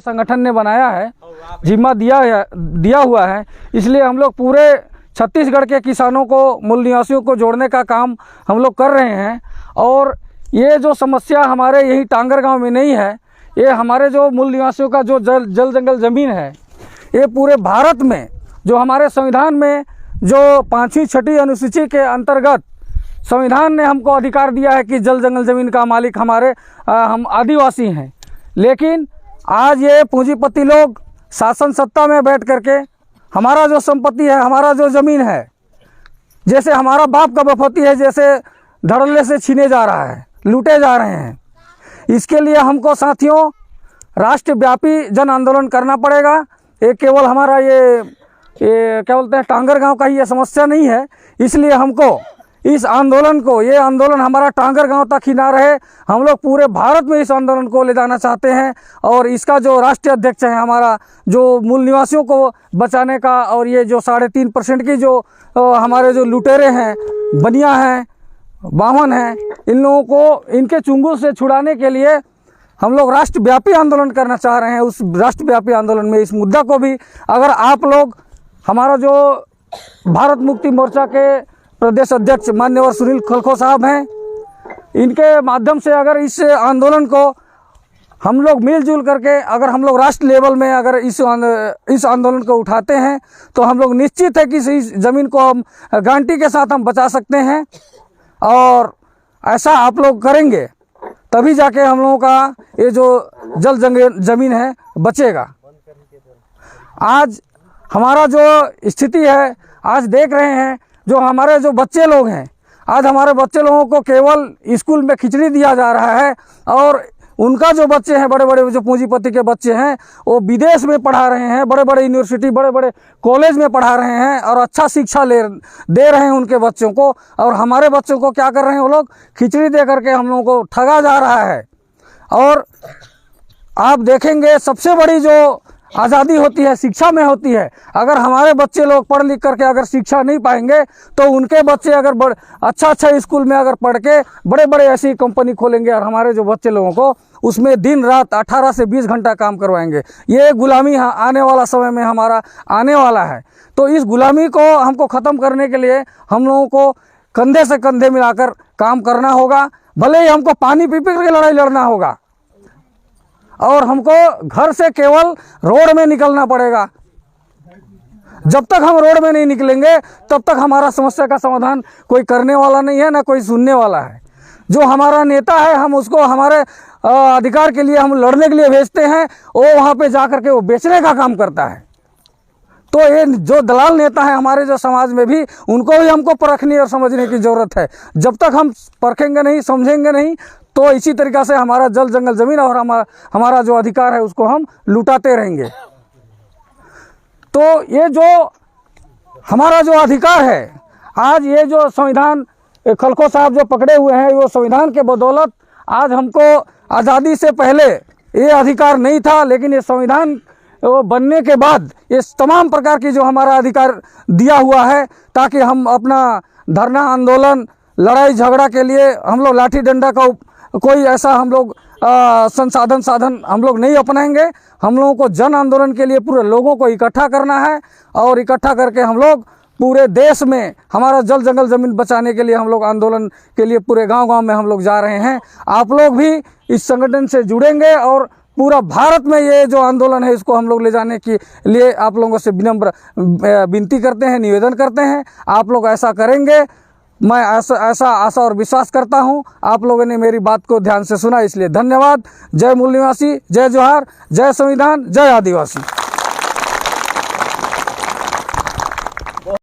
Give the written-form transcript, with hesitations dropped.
संगठन ने बनाया है, जिम्मा दिया हुआ है, इसलिए हम लोग पूरे छत्तीसगढ़ के किसानों को, मूल निवासियों को जोड़ने का काम हम लोग कर रहे हैं। और ये जो समस्या हमारे यही टांगर गांव में नहीं है, ये हमारे जो मूल निवासियों का जो जल जंगल ज़मीन है, ये पूरे भारत में जो हमारे संविधान में जो 5वीं 6ठी अनुसूची के अंतर्गत संविधान ने हमको अधिकार दिया है कि जल जंगल ज़मीन का मालिक हम आदिवासी हैं। लेकिन आज ये पूंजीपति लोग शासन सत्ता में बैठ करके हमारा जो संपत्ति है, हमारा जो ज़मीन है, जैसे हमारा बाप का बफती है, जैसे धड़ल्ले से छीने जा रहा है, लूटे जा रहे हैं। इसके लिए हमको साथियों राष्ट्रव्यापी जन आंदोलन करना पड़ेगा। ये केवल हमारा ये क्या बोलते हैं टांगर गांव का ही ये समस्या नहीं है, इसलिए हमको इस आंदोलन को, ये आंदोलन हमारा टांगर गांव तक ही ना रहे, हम लोग पूरे भारत में इस आंदोलन को ले जाना चाहते हैं। और इसका जो राष्ट्रीय अध्यक्ष है हमारा, जो मूल निवासियों को बचाने का, और ये जो 3.5% की जो हमारे जो लुटेरे हैं, बनिया हैं, बामन हैं, इन लोगों को इनके चुंगल से छुड़ाने के लिए हम लोग राष्ट्रव्यापी आंदोलन करना चाह रहे हैं। उस राष्ट्रव्यापी आंदोलन में इस मुद्दा को भी अगर आप लोग, हमारा जो भारत मुक्ति मोर्चा के प्रदेश अध्यक्ष माननीय सुनील खलखो साहब हैं, इनके माध्यम से अगर इस आंदोलन को हम लोग मिलजुल करके अगर हम लोग राष्ट्र लेवल में अगर इस आंदोलन को उठाते हैं, तो हम लोग निश्चित है कि इस ज़मीन को हम गारंटी के साथ हम बचा सकते हैं। और ऐसा आप लोग करेंगे तभी जाके हम लोगों का ये जो जल जंगल ज़मीन है बचेगा। आज हमारा जो स्थिति है, आज देख रहे हैं जो हमारे जो बच्चे लोग हैं, आज हमारे बच्चे लोगों को केवल स्कूल में खिचड़ी दिया जा रहा है, और उनका जो बच्चे हैं, बड़े बड़े जो पूंजीपति के बच्चे हैं, वो विदेश में पढ़ा रहे हैं, बड़े बड़े यूनिवर्सिटी, बड़े बड़े कॉलेज में पढ़ा रहे हैं और अच्छा शिक्षा दे रहे हैं उनके बच्चों को। और हमारे बच्चों को क्या कर रहे हैं, वो लोग खिचड़ी दे करके हम लोगों को ठगा जा रहा है। और आप देखेंगे सबसे बड़ी जो आज़ादी होती है शिक्षा में होती है। अगर हमारे बच्चे लोग पढ़ लिख करके अगर शिक्षा नहीं पाएंगे, तो उनके बच्चे अगर अच्छा स्कूल में अगर पढ़ के बड़े बड़े ऐसी कंपनी खोलेंगे, और हमारे जो बच्चे लोगों को उसमें दिन रात 18 से 20 घंटा काम करवाएंगे। ये गुलामी आने वाला समय में हमारा आने वाला है। तो इस गुलामी को हमको ख़त्म करने के लिए हम लोगों को कंधे से कंधे मिलाकर काम करना होगा। भले ही हमको पानी पी के लड़ाई लड़ना होगा, और हमको घर से केवल रोड में निकलना पड़ेगा। जब तक हम रोड में नहीं निकलेंगे, तब तक हमारा समस्या का समाधान कोई करने वाला नहीं है, ना कोई सुनने वाला है। जो हमारा नेता है, हम उसको हमारे अधिकार के लिए हम लड़ने के लिए भेजते हैं, वो वहाँ पे जा कर के वो बेचने का काम करता है। तो ये जो दलाल नेता है हमारे जो समाज में भी, उनको भी हमको परखने और समझने की ज़रूरत है। जब तक हम परखेंगे नहीं, समझेंगे नहीं, तो इसी तरीक़ा से हमारा जल जंगल ज़मीन और हमारा जो अधिकार है उसको हम लुटाते रहेंगे। तो ये जो हमारा जो अधिकार है, आज ये जो संविधान खलखो साहब जो पकड़े हुए हैं, वो संविधान के बदौलत आज हमको आज़ादी से पहले ये अधिकार नहीं था, लेकिन ये संविधान बनने के बाद ये तमाम प्रकार की जो हमारा अधिकार दिया हुआ है, ताकि हम अपना धरना आंदोलन, लड़ाई झगड़ा के लिए हम लोग लाठी डंडा का कोई ऐसा हम लोग साधन हम लोग नहीं अपनाएंगे। हम लोगों को जन आंदोलन के लिए पूरे लोगों को इकट्ठा करना है, और इकट्ठा करके हम लोग पूरे देश में हमारा जल जंगल ज़मीन बचाने के लिए हम लोग आंदोलन के लिए पूरे गांव-गांव में हम लोग जा रहे हैं। आप लोग भी इस संगठन से जुड़ेंगे, और पूरा भारत में ये जो आंदोलन है इसको हम लोग ले जाने के लिए आप लोगों से विनम्र विनती करते हैं, निवेदन करते हैं। आप लोग ऐसा करेंगे, मैं ऐसा आशा और विश्वास करता हूं। आप लोगों ने मेरी बात को ध्यान से सुना, इसलिए धन्यवाद। जय मूल निवासी, जय जोहार, जय संविधान, जय आदिवासी।